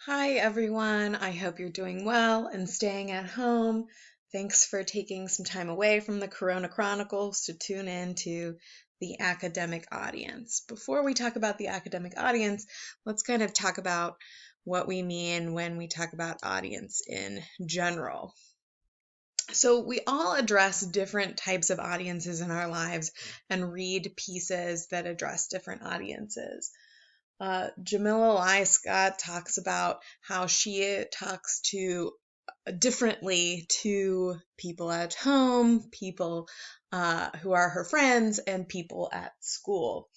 Hi, everyone. I hope you're doing well and staying at home. Thanks for taking some time away from the Corona Chronicles to tune in to the academic audience. Before we talk about the academic audience, let's kind of talk about what we mean when we talk about audience in general. So, we all address different types of audiences in our lives and read pieces that address different audiences. Jamila Lai Scott talks about how she talks to differently to people at home, people who are her friends, and people at school.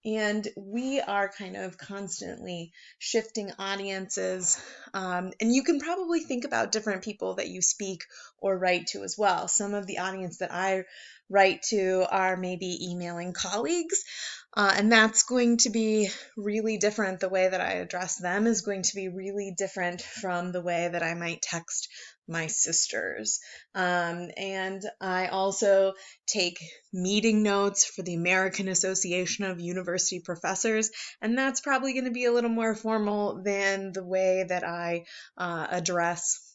And we are kind of constantly shifting audiences. And you can probably think about different people that you speak or write to as well. Some of the audience that I write to are maybe emailing colleagues. And that's going to be really different. The way that I address them is going to be really different from the way that I might text my sisters. And I also take meeting notes for the American Association of University Professors, and that's probably going to be a little more formal than the way that I address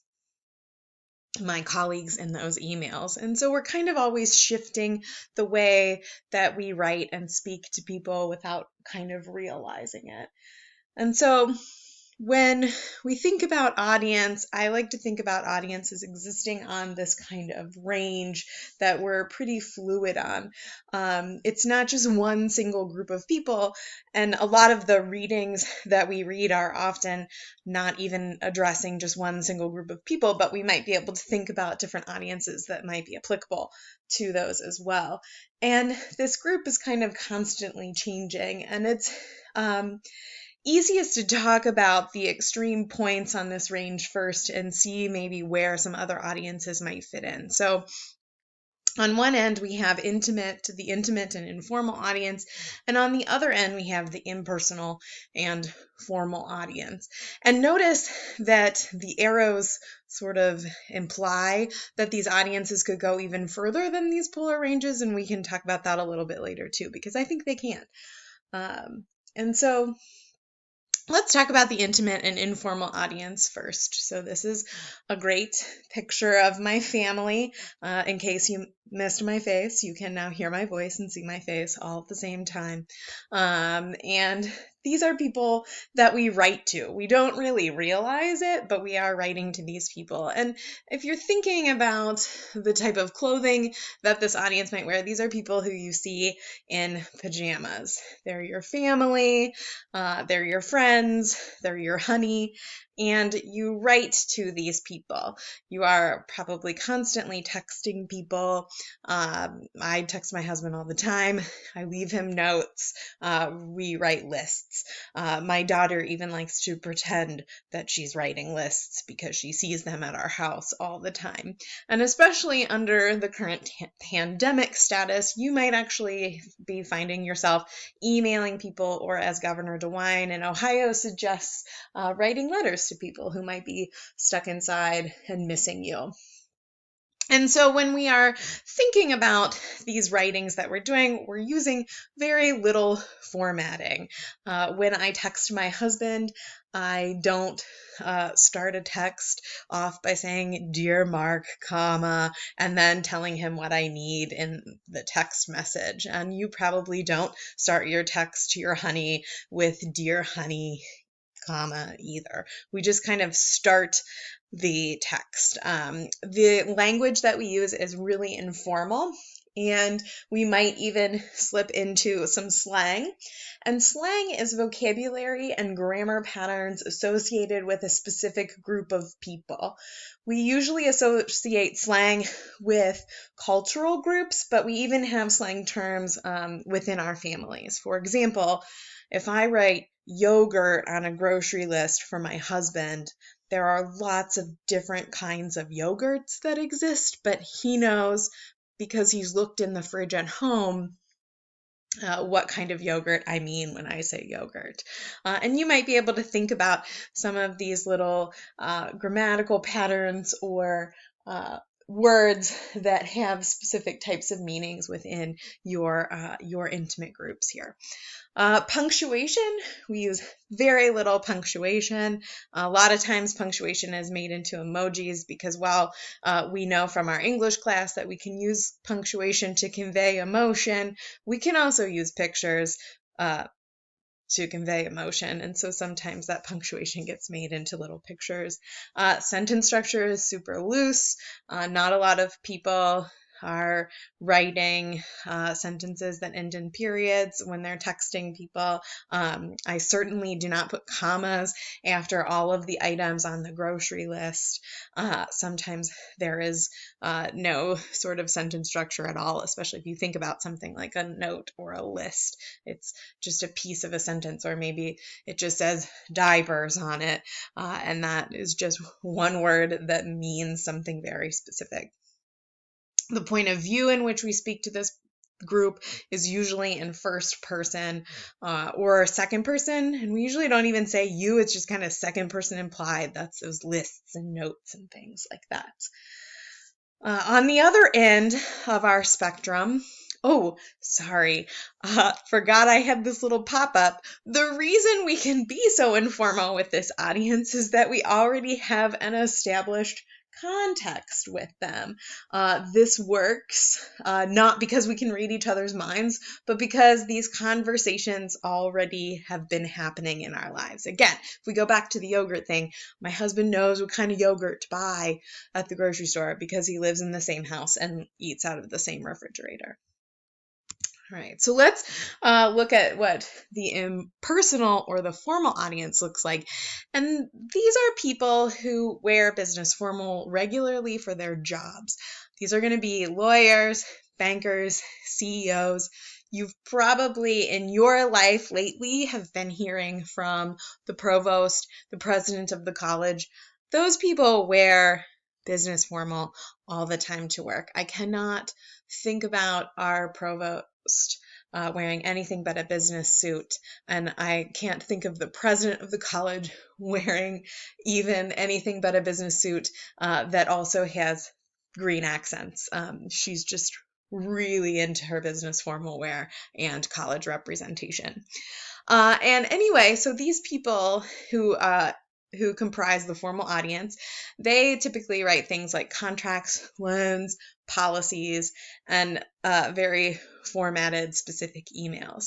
my colleagues in those emails. And so we're kind of always shifting the way that we write and speak to people without kind of realizing it. And so when we think about audience, I like to think about audience as existing on this kind of range that we're pretty fluid on. It's not just one single group of people, and a lot of the readings that we read are often not even addressing just one single group of people, but we might be able to think about different audiences that might be applicable to those as well. And this group is kind of constantly changing, and it's easiest to talk about the extreme points on this range first and see maybe where some other audiences might fit in. So on one end, we have the intimate and informal audience, and on the other end, we have the impersonal and formal audience. And notice that the arrows sort of imply that these audiences could go even further than these polar ranges, and we can talk about that a little bit later too, because I think they can. And so let's talk about the intimate and informal audience first. So this is a great picture of my family. In case you missed my face, you can now hear my voice and see my face all at the same time. And these are people that we write to. We don't really realize it, but we are writing to these people. And if you're thinking about the type of clothing that this audience might wear, these are people who you see in pajamas. They're your family, they're your friends, they're your honey, and you write to these people. You are probably constantly texting people. I text my husband all the time. I leave him notes. We write lists. My daughter even likes to pretend that she's writing lists because she sees them at our house all the time. And especially under the current pandemic status, you might actually be finding yourself emailing people, or as Governor DeWine in Ohio suggests, writing letters to people who might be stuck inside and missing you. And so when we are thinking about these writings that we're doing, we're using very little formatting. When I text my husband, I don't start a text off by saying, "Dear Mark, comma," and then telling him what I need in the text message. And you probably don't start your text to your honey with "Dear honey," comma either. We just kind of start the text. The language that we use is really informal, and we might even slip into some slang. And slang is vocabulary and grammar patterns associated with a specific group of people. We usually associate slang with cultural groups, but we even have slang terms within our families. For example, if I write yogurt on a grocery list for my husband, there are lots of different kinds of yogurts that exist, but he knows because he's looked in the fridge at home what kind of yogurt I mean when I say yogurt. And you might be able to think about some of these little grammatical patterns or words that have specific types of meanings within your intimate groups here. Punctuation, we use very little punctuation. A lot of times punctuation is made into emojis because while we know from our English class that we can use punctuation to convey emotion, we can also use pictures to convey emotion. And so sometimes that punctuation gets made into little pictures. Sentence structure is super loose. Not a lot of people are writing sentences that end in periods when they're texting people. I certainly do not put commas after all of the items on the grocery list. Sometimes there is no sort of sentence structure at all, especially if you think about something like a note or a list. It's just a piece of a sentence, or maybe it just says divers on it, and that is just one word that means something very specific. The point of view in which we speak to this group is usually in first person or second person, and we usually don't even say you, it's just kind of second person implied. That's those lists and notes and things like that. On the other end of our spectrum, forgot I had this little pop-up. The reason we can be so informal with this audience is that we already have an established context with them. This works not because we can read each other's minds, but because these conversations already have been happening in our lives. Again, if we go back to the yogurt thing, my husband knows what kind of yogurt to buy at the grocery store because he lives in the same house and eats out of the same refrigerator. All right, so let's look at what the impersonal or the formal audience looks like. And these are people who wear business formal regularly for their jobs. These are going to be lawyers, bankers, CEOs. You've probably in your life lately have been hearing from the provost, the president of the college. Those people wear business formal all the time to work. I cannot think about our provost wearing anything but a business suit, and I can't think of the president of the college wearing even anything but a business suit that also has green accents. She's just really into her business formal wear and college representation. And anyway, so these people who comprise the formal audience, they typically write things like contracts, loans, policies, and very formatted specific emails.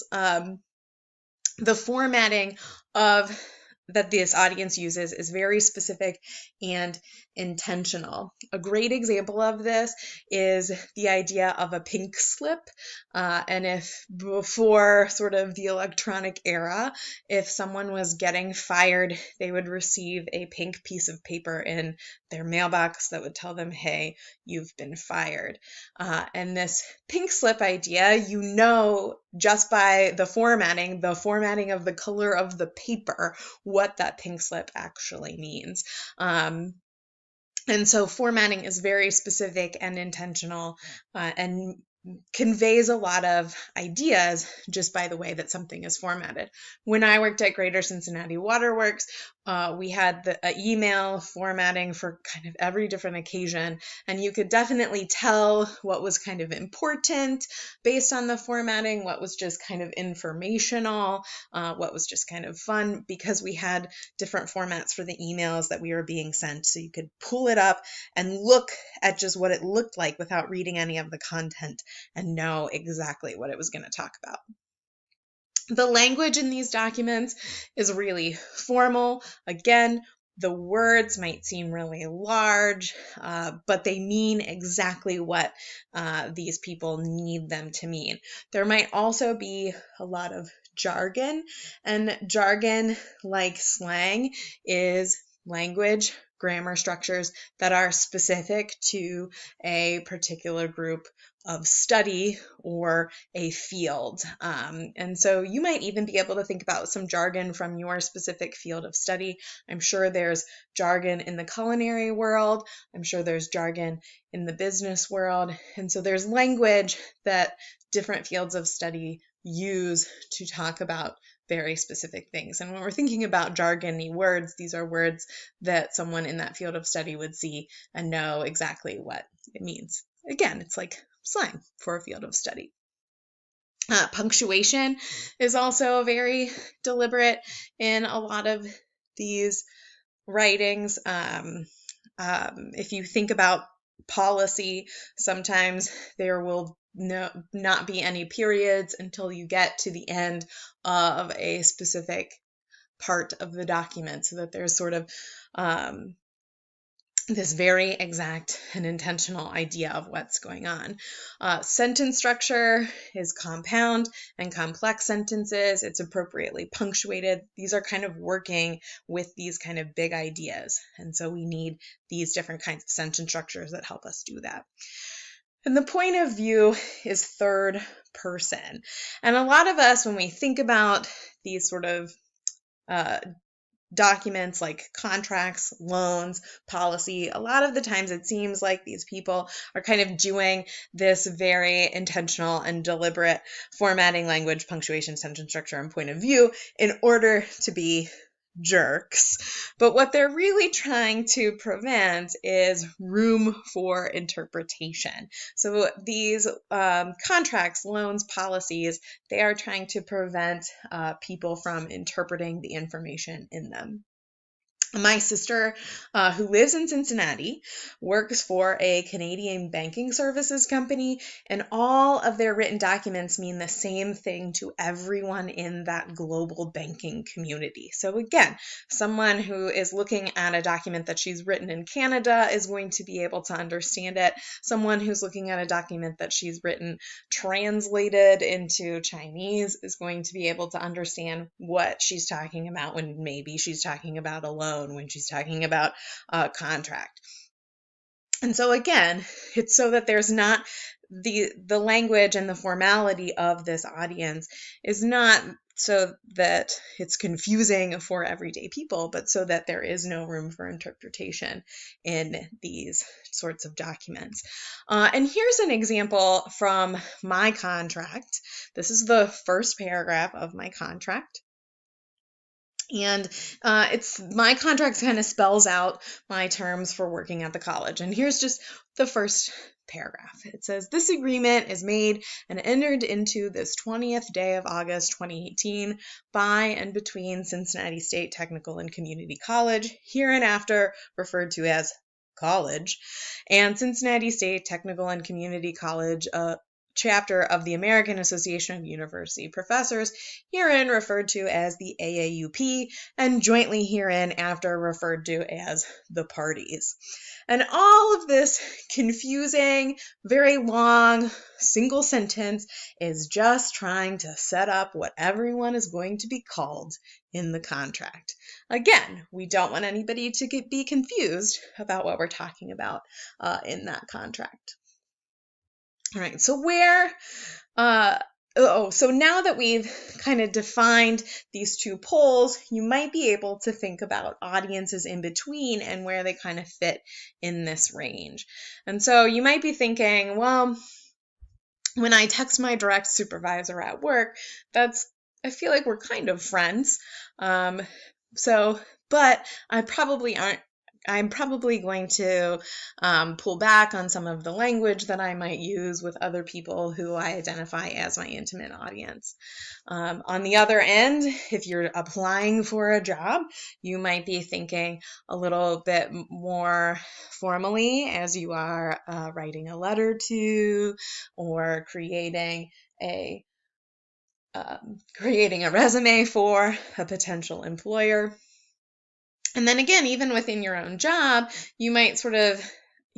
The formatting that this audience uses is very specific and intentional. A great example of this is the idea of a pink slip. And if before sort of the electronic era, if someone was getting fired, they would receive a pink piece of paper in their mailbox that would tell them, hey, you've been fired. And this pink slip idea, you know, just by the formatting of the color of the paper, what that pink slip actually means. And so formatting is very specific and intentional and conveys a lot of ideas just by the way that something is formatted. When I worked at Greater Cincinnati Waterworks, we had the email formatting for kind of every different occasion, and you could definitely tell what was kind of important based on the formatting, what was just kind of informational, what was just kind of fun, because we had different formats for the emails that we were being sent, so you could pull it up and look at just what it looked like without reading any of the content and know exactly what it was going to talk about. The language in these documents is really formal. Again, the words might seem really large, but they mean exactly what these people need them to mean. There might also be a lot of jargon, and jargon, like slang, is language, grammar structures that are specific to a particular group of study or a field. And so you might even be able to think about some jargon from your specific field of study. I'm sure there's jargon in the culinary world. I'm sure there's jargon in the business world. And so there's language that different fields of study use to talk about very specific things. And when we're thinking about jargony words, these are words that someone in that field of study would see and know exactly what it means. Again, it's like slang for a field of study. Punctuation is also very deliberate in a lot of these writings. If you think about policy, sometimes there will not be any periods until you get to the end of a specific part of the document, so that there's sort of this very exact and intentional idea of what's going on. Sentence structure is compound and complex sentences. It's appropriately punctuated. These are kind of working with these kind of big ideas. And so we need these different kinds of sentence structures that help us do that. And the point of view is third person. And a lot of us, when we think about these sort of documents like contracts, loans, policy, a lot of the times it seems like these people are kind of doing this very intentional and deliberate formatting, language, punctuation, sentence structure, and point of view in order to be jerks. But what they're really trying to prevent is room for interpretation. So these contracts, loans, policies, they are trying to prevent people from interpreting the information in them. My sister, who lives in Cincinnati, works for a Canadian banking services company, and all of their written documents mean the same thing to everyone in that global banking community. So again, someone who is looking at a document that she's written in Canada is going to be able to understand it. Someone who's looking at a document that she's written translated into Chinese is going to be able to understand what she's talking about when maybe she's talking about a loan, when she's talking about a contract. And so again, it's so that there's not the language and the formality of this audience is not so that it's confusing for everyday people, but so that there is no room for interpretation in these sorts of documents. And here's an example from my contract. This is the first paragraph of my contract. And my contract kind of spells out my terms for working at the college. And here's just the first paragraph. It says, this agreement is made and entered into this 20th day of August 2018 by and between Cincinnati State Technical and Community College, hereinafter referred to as college, and Cincinnati State Technical and Community College, chapter of the American Association of University Professors, herein referred to as the AAUP, and jointly hereinafter referred to as the parties. And all of this confusing, very long, single sentence is just trying to set up what everyone is going to be called in the contract. Again, we don't want anybody to be confused about what we're talking about in that contract. All right, so so now that we've kind of defined these two poles, you might be able to think about audiences in between and where they kind of fit in this range. And so you might be thinking, well, when I text my direct supervisor at work, I feel like we're kind of friends. But I'm probably going to pull back on some of the language that I might use with other people who I identify as my intimate audience. On the other end, if you're applying for a job, you might be thinking a little bit more formally as you are writing a letter to or creating a resume for a potential employer. And then again, even within your own job, you might sort of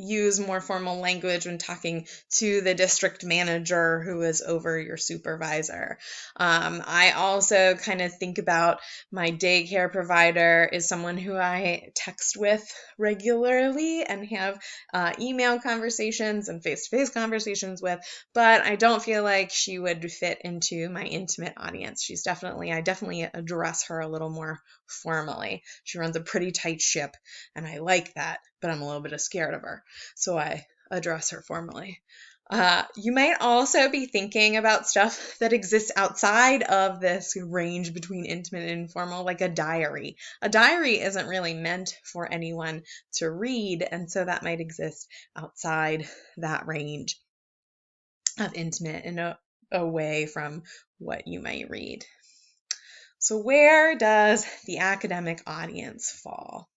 use more formal language when talking to the district manager who is over your supervisor. I also kind of think about my daycare provider is someone who I text with regularly and have email conversations and face-to-face conversations with, but I don't feel like she would fit into my intimate audience. I definitely address her a little more formally. She runs a pretty tight ship, and I like that, but I'm a little bit scared of her. So I address her formally. You might also be thinking about stuff that exists outside of this range between intimate and informal, like a diary. A diary isn't really meant for anyone to read, and so that might exist outside that range of intimate and away from what you might read. So where does the academic audience fall?